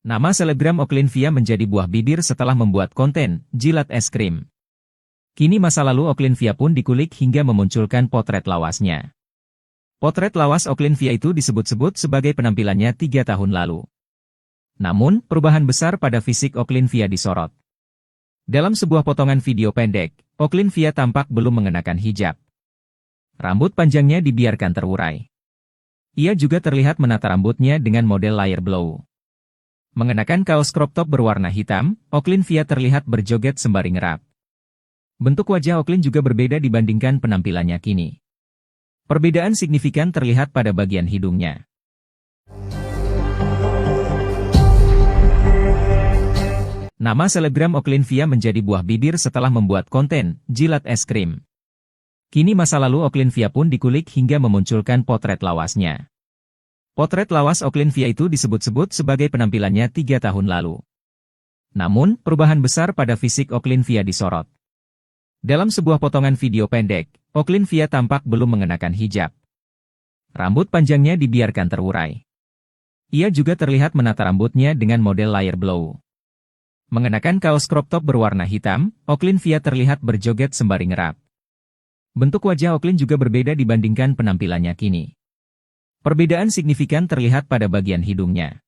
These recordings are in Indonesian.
Nama selebgram Oklivia menjadi buah bibir setelah membuat konten jilat es krim. Kini masa lalu Oklivia pun dikulik hingga memunculkan potret lawasnya. Potret lawas Oklivia itu disebut-sebut sebagai penampilannya 3 tahun lalu. Namun, perubahan besar pada fisik Oklivia disorot. Dalam sebuah potongan video pendek, Oklivia tampak belum mengenakan hijab. Rambut panjangnya dibiarkan terurai. Ia juga terlihat menata rambutnya dengan model layer blow. Mengenakan kaos crop top berwarna hitam, Oklivia terlihat berjoget sembari ngerap. Bentuk wajah Oklin juga berbeda dibandingkan penampilannya kini. Perbedaan signifikan terlihat pada bagian hidungnya. Nama selebgram Oklivia menjadi buah bibir setelah membuat konten jilat es krim. Kini masa lalu Oklivia pun dikulik hingga memunculkan potret lawasnya. Potret lawas Oklivia itu disebut-sebut sebagai penampilannya 3 tahun lalu. Namun, perubahan besar pada fisik Oklivia disorot. Dalam sebuah potongan video pendek, Oklivia tampak belum mengenakan hijab. Rambut panjangnya dibiarkan terurai. Ia juga terlihat menata rambutnya dengan model layer blow. Mengenakan kaos crop top berwarna hitam, Oklivia terlihat berjoget sembari ngerap. Bentuk wajah Oklin juga berbeda dibandingkan penampilannya kini. Perbedaan signifikan terlihat pada bagian hidungnya.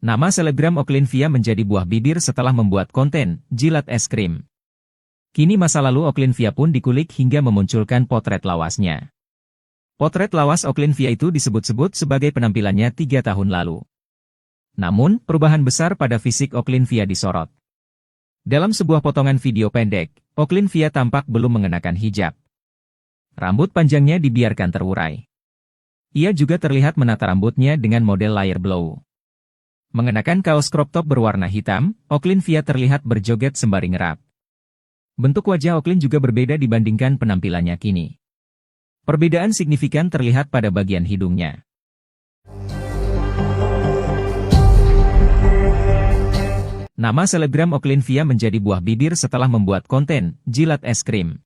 Nama selebgram Oklivia menjadi buah bibir setelah membuat konten jilat es krim. Kini masa lalu Oklivia pun dikulik hingga memunculkan potret lawasnya. Potret lawas Oklivia itu disebut-sebut sebagai penampilannya 3 tahun lalu. Namun, perubahan besar pada fisik Oklivia disorot. Dalam sebuah potongan video pendek, Oklivia tampak belum mengenakan hijab. Rambut panjangnya dibiarkan terurai. Ia juga terlihat menata rambutnya dengan model layer blow. Mengenakan kaos crop top berwarna hitam, Oklivia terlihat berjoget sembari ngerap. Bentuk wajah Oklin juga berbeda dibandingkan penampilannya kini. Perbedaan signifikan terlihat pada bagian hidungnya. Nama selebgram Oklivia menjadi buah bibir setelah membuat konten jilat es krim.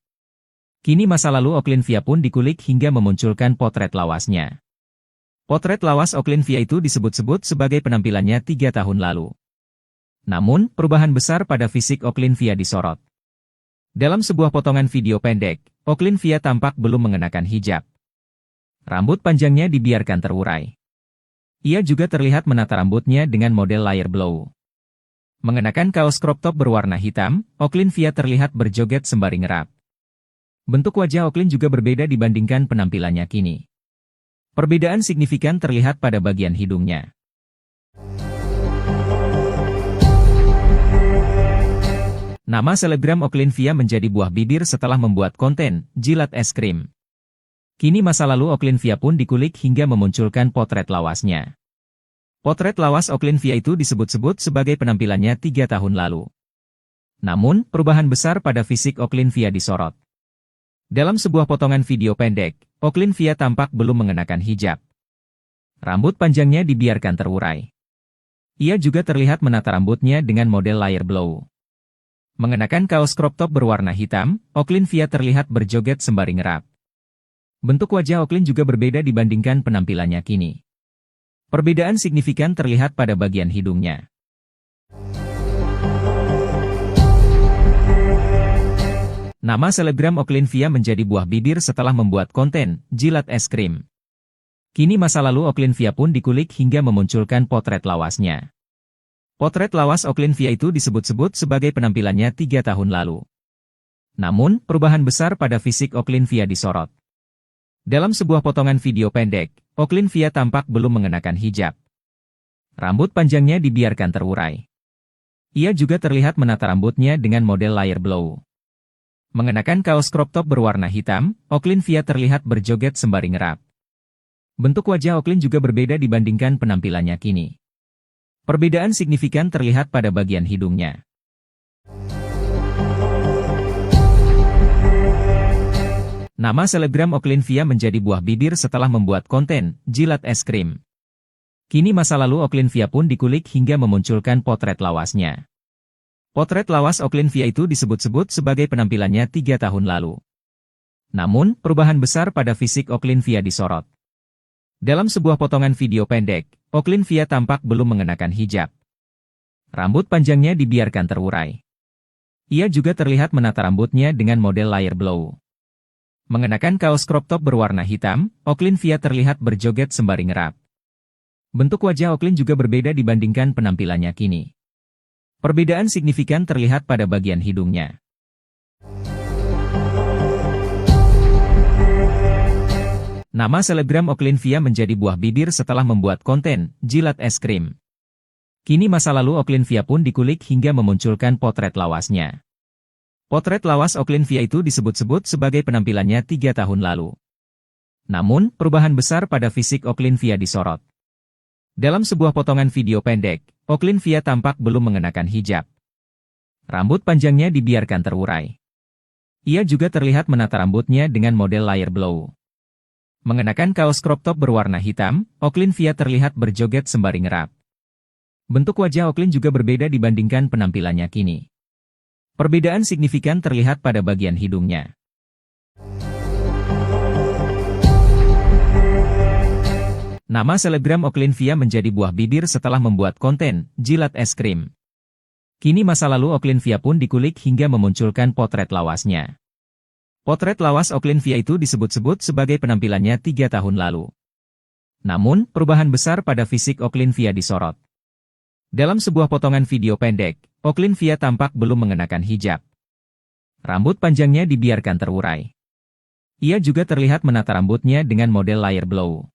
Kini masa lalu Oklivia pun dikulik hingga memunculkan potret lawasnya. Potret lawas Oklivia itu disebut-sebut sebagai penampilannya 3 tahun lalu. Namun, perubahan besar pada fisik Oklivia disorot. Dalam sebuah potongan video pendek, Oklivia tampak belum mengenakan hijab. Rambut panjangnya dibiarkan terurai. Ia juga terlihat menata rambutnya dengan model layer blow. Mengenakan kaos crop top berwarna hitam, Oklivia terlihat berjoget sembari ngerap. Bentuk wajah Oklin juga berbeda dibandingkan penampilannya kini. Perbedaan signifikan terlihat pada bagian hidungnya. Nama selebgram Oklivia menjadi buah bibir setelah membuat konten jilat es krim. Kini masa lalu Oklivia pun dikulik hingga memunculkan potret lawasnya. Potret lawas Oklivia itu disebut-sebut sebagai penampilannya 3 tahun lalu. Namun, perubahan besar pada fisik Oklivia disorot. Dalam sebuah potongan video pendek, Oklivia tampak belum mengenakan hijab. Rambut panjangnya dibiarkan terurai. Ia juga terlihat menata rambutnya dengan model layer blow. Mengenakan kaos crop top berwarna hitam, Oklivia terlihat berjoget sembari ngerap. Bentuk wajah Oklin juga berbeda dibandingkan penampilannya kini. Perbedaan signifikan terlihat pada bagian hidungnya. Nama selebgram Oklivia menjadi buah bibir setelah membuat konten jilat es krim. Kini masa lalu Oklivia pun dikulik hingga memunculkan potret lawasnya. Potret lawas Oklivia itu disebut-sebut sebagai penampilannya 3 tahun lalu. Namun, perubahan besar pada fisik Oklivia disorot. Dalam sebuah potongan video pendek, Oklivia tampak belum mengenakan hijab. Rambut panjangnya dibiarkan terurai. Ia juga terlihat menata rambutnya dengan model layer blow. Mengenakan kaos crop top berwarna hitam, Oklivia terlihat berjoget sembari ngerap. Bentuk wajah Oklin juga berbeda dibandingkan penampilannya kini. Perbedaan signifikan terlihat pada bagian hidungnya. Nama selebgram Oklivia menjadi buah bibir setelah membuat konten jilat es krim. Kini masa lalu Oklivia pun dikulik hingga memunculkan potret lawasnya. Potret lawas Oklivia itu disebut-sebut sebagai penampilannya 3 tahun lalu. Namun, perubahan besar pada fisik Oklivia disorot. Dalam sebuah potongan video pendek, Oklivia tampak belum mengenakan hijab. Rambut panjangnya dibiarkan terurai. Ia juga terlihat menata rambutnya dengan model layer blow. Mengenakan kaos crop top berwarna hitam, Oklivia terlihat berjoget sembari ngerap. Bentuk wajah Oklin juga berbeda dibandingkan penampilannya kini. Perbedaan signifikan terlihat pada bagian hidungnya. Nama selebgram Oklivia menjadi buah bibir setelah membuat konten jilat es krim. Kini masa lalu Oklivia pun dikulik hingga memunculkan potret lawasnya. Potret lawas Oklivia itu disebut-sebut sebagai penampilannya 3 tahun lalu. Namun, perubahan besar pada fisik Oklivia disorot. Dalam sebuah potongan video pendek, Oklivia tampak belum mengenakan hijab. Rambut panjangnya dibiarkan terurai. Ia juga terlihat menata rambutnya dengan model layer blow. Mengenakan kaos crop top berwarna hitam, Oklivia terlihat berjoget sembari ngerap. Bentuk wajah Oklin juga berbeda dibandingkan penampilannya kini. Perbedaan signifikan terlihat pada bagian hidungnya. Nama selebgram Oklivia menjadi buah bibir setelah membuat konten jilat es krim. Kini masa lalu Oklivia pun dikulik hingga memunculkan potret lawasnya. Potret lawas Oklivia itu disebut-sebut sebagai penampilannya 3 tahun lalu. Namun, perubahan besar pada fisik Oklivia disorot. Dalam sebuah potongan video pendek, Oklivia tampak belum mengenakan hijab. Rambut panjangnya dibiarkan terurai. Ia juga terlihat menata rambutnya dengan model layer blow.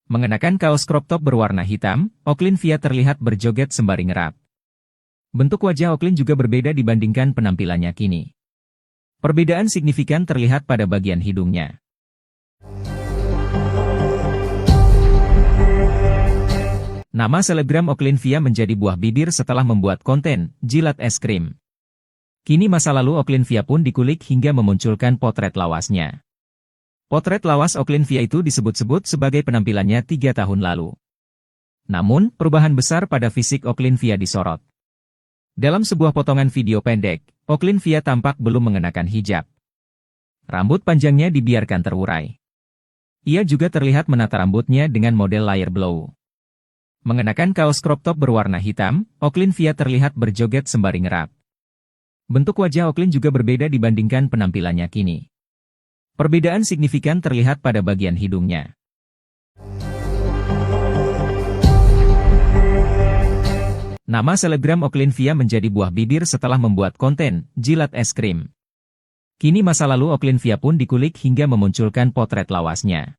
Mengenakan kaos crop top berwarna hitam, Oklivia terlihat berjoget sembari ngerap. Bentuk wajah Oklin juga berbeda dibandingkan penampilannya kini. Perbedaan signifikan terlihat pada bagian hidungnya. Nama selebgram Oklivia menjadi buah bibir setelah membuat konten jilat es krim. Kini masa lalu Oklivia pun dikulik hingga memunculkan potret lawasnya. Potret lawas Oklivia itu disebut-sebut sebagai penampilannya 3 tahun lalu. Namun, perubahan besar pada fisik Oklivia disorot. Dalam sebuah potongan video pendek, Oklivia tampak belum mengenakan hijab. Rambut panjangnya dibiarkan terurai. Ia juga terlihat menata rambutnya dengan model layer blow. Mengenakan kaos crop top berwarna hitam, Oklivia terlihat berjoget sembari ngerap. Bentuk wajah Oklin juga berbeda dibandingkan penampilannya kini. Perbedaan signifikan terlihat pada bagian hidungnya. Nama selebgram Oklivia menjadi buah bibir setelah membuat konten jilat es krim. Kini masa lalu Oklivia pun dikulik hingga memunculkan potret lawasnya.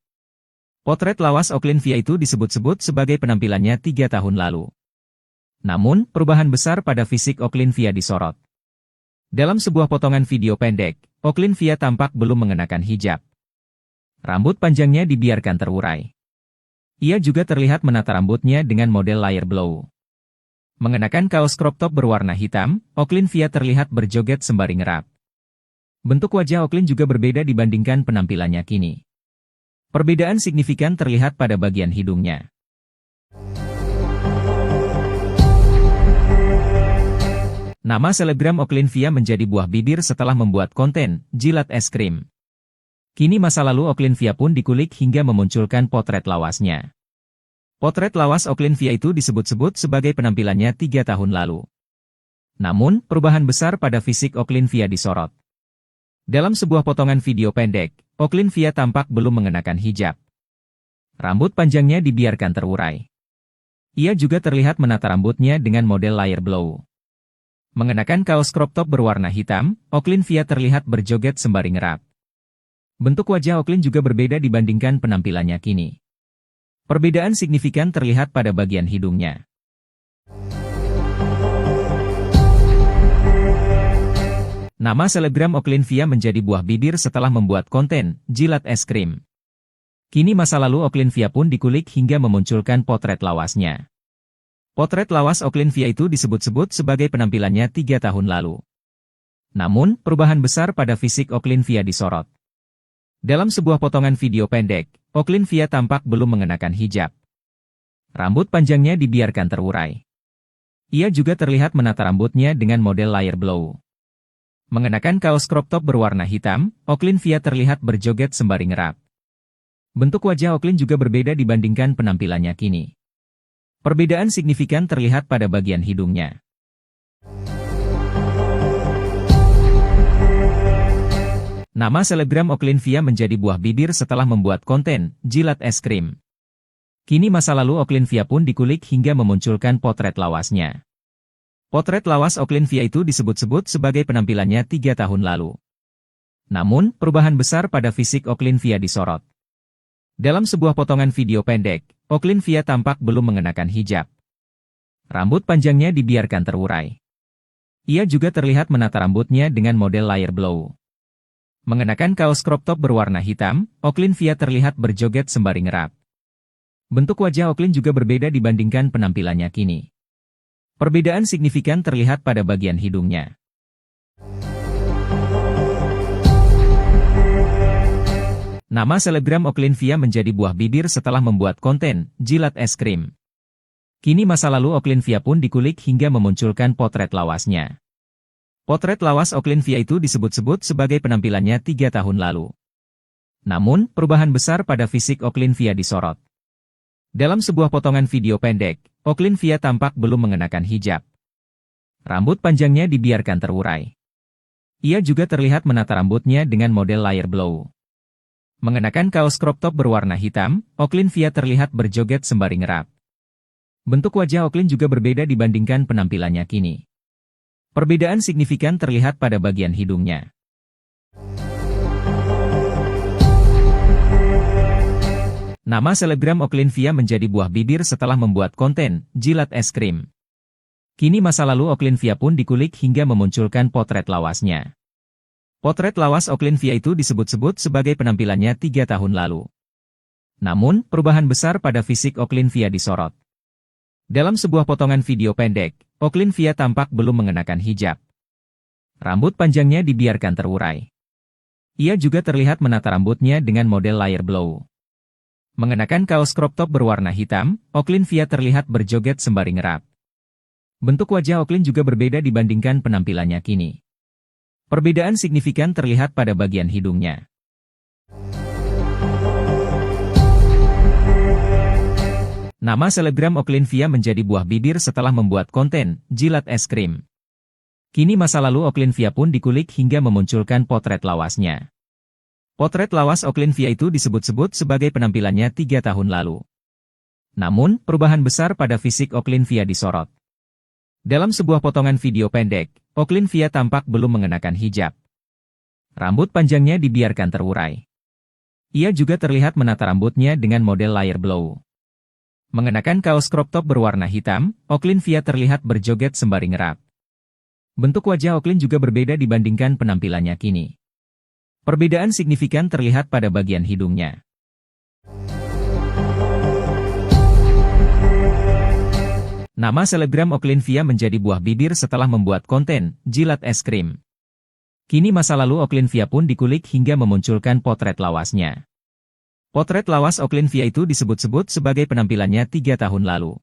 Potret lawas Oklivia itu disebut-sebut sebagai penampilannya 3 tahun lalu. Namun, perubahan besar pada fisik Oklivia disorot. Dalam sebuah potongan video pendek, Oklivia tampak belum mengenakan hijab. Rambut panjangnya dibiarkan terurai. Ia juga terlihat menata rambutnya dengan model layer blow. Mengenakan kaos crop top berwarna hitam, Oklivia terlihat berjoget sembari ngerap. Bentuk wajah Oklin juga berbeda dibandingkan penampilannya kini. Perbedaan signifikan terlihat pada bagian hidungnya. Nama selebgram Oklivia menjadi buah bibir setelah membuat konten jilat es krim. Kini masa lalu Oklivia pun dikulik hingga memunculkan potret lawasnya. Potret lawas Oklivia itu disebut-sebut sebagai penampilannya 3 tahun lalu. Namun, perubahan besar pada fisik Oklivia disorot. Dalam sebuah potongan video pendek, Oklivia tampak belum mengenakan hijab. Rambut panjangnya dibiarkan terurai. Ia juga terlihat menata rambutnya dengan model layer blow. Mengenakan kaos crop top berwarna hitam, Oklivia terlihat berjoget sembari ngerap. Bentuk wajah Oklin juga berbeda dibandingkan penampilannya kini. Perbedaan signifikan terlihat pada bagian hidungnya. Nama selebgram Oklivia menjadi buah bibir setelah membuat konten jilat es krim. Kini masa lalu Oklivia pun dikulik hingga memunculkan potret lawasnya. Potret lawas Oklivia itu disebut-sebut sebagai penampilannya 3 tahun lalu. Namun, perubahan besar pada fisik Oklivia disorot. Dalam sebuah potongan video pendek, Oklivia tampak belum mengenakan hijab. Rambut panjangnya dibiarkan terurai. Ia juga terlihat menata rambutnya dengan model layer blow. Mengenakan kaos crop top berwarna hitam, Oklivia terlihat berjoget sembari ngerap. Bentuk wajah Oaklyn juga berbeda dibandingkan penampilannya kini. Perbedaan signifikan terlihat pada bagian hidungnya. Nama selebgram Oaklynvia menjadi buah bibir setelah membuat konten jilat es krim. Kini masa lalu Oaklynvia pun dikulik hingga memunculkan potret lawasnya. Potret lawas Oaklynvia itu disebut-sebut sebagai penampilannya 3 tahun lalu. Namun, perubahan besar pada fisik Oaklynvia disorot. Dalam sebuah potongan video pendek, Oaklynvia tampak belum mengenakan hijab. Rambut panjangnya dibiarkan terurai. Ia juga terlihat menata rambutnya dengan model layer blow. Mengenakan kaos crop top berwarna hitam, Oaklynvia terlihat berjoget sembari ngerap. Bentuk wajah Oaklyn juga berbeda dibandingkan penampilannya kini. Perbedaan signifikan terlihat pada bagian hidungnya. Nama selebgram Oaklynvia menjadi buah bibir setelah membuat konten jilat es krim. Kini masa lalu Oaklynvia pun dikulik hingga memunculkan potret lawasnya. Potret lawas Oaklynvia itu disebut-sebut sebagai penampilannya 3 tahun lalu. Namun, perubahan besar pada fisik Oaklynvia disorot. Dalam sebuah potongan video pendek, Oaklynvia tampak belum mengenakan hijab. Rambut panjangnya dibiarkan terurai. Ia juga terlihat menata rambutnya dengan model layer blow. Mengenakan kaos crop top berwarna hitam, Oaklynvia terlihat berjoget sembari ngerap. Bentuk wajah Oaklyn juga berbeda dibandingkan penampilannya kini. Perbedaan signifikan terlihat pada bagian hidungnya. Nama selebgram Oaklynvia menjadi buah bibir setelah membuat konten jilat es krim. Kini masa lalu Oaklynvia pun dikulik hingga memunculkan potret lawasnya. Potret lawas Oaklynvia itu disebut-sebut sebagai penampilannya 3 tahun lalu. Namun, perubahan besar pada fisik Oaklynvia disorot. Dalam sebuah potongan video pendek, Oaklynvia tampak belum mengenakan hijab. Rambut panjangnya dibiarkan terurai. Ia juga terlihat menata rambutnya dengan model layer blow. Mengenakan kaos crop top berwarna hitam, Oaklynvia terlihat berjoget sembari ngerap. Bentuk wajah Oaklyn juga berbeda dibandingkan penampilannya kini. Perbedaan signifikan terlihat pada bagian hidungnya. Nama selebgram Oaklynvia menjadi buah bibir setelah membuat konten jilat es krim. Kini masa lalu Oaklynvia pun dikulik hingga memunculkan potret lawasnya. Potret lawas Oaklynvia itu disebut-sebut sebagai penampilannya 3 tahun lalu. Namun, perubahan besar pada fisik Oaklynvia disorot. Dalam sebuah potongan video pendek, Oaklynvia tampak belum mengenakan hijab. Rambut panjangnya dibiarkan terurai. Ia juga terlihat menata rambutnya dengan model layer blow. Mengenakan kaos crop top berwarna hitam, Oaklynvia terlihat berjoget sembari ngerap. Bentuk wajah Oaklyn juga berbeda dibandingkan penampilannya kini. Perbedaan signifikan terlihat pada bagian hidungnya. Nama selebgram Oaklynvia menjadi buah bibir setelah membuat konten jilat es krim. Kini masa lalu Oaklynvia pun dikulik hingga memunculkan potret lawasnya. Potret lawas Oaklynvia itu disebut-sebut sebagai penampilannya 3 tahun lalu.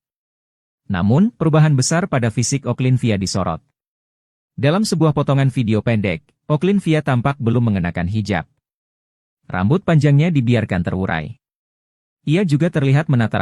Namun, perubahan besar pada fisik Oaklynvia disorot. Dalam sebuah potongan video pendek, Oaklynvia tampak belum mengenakan hijab. Rambut panjangnya dibiarkan terurai. Ia juga terlihat menata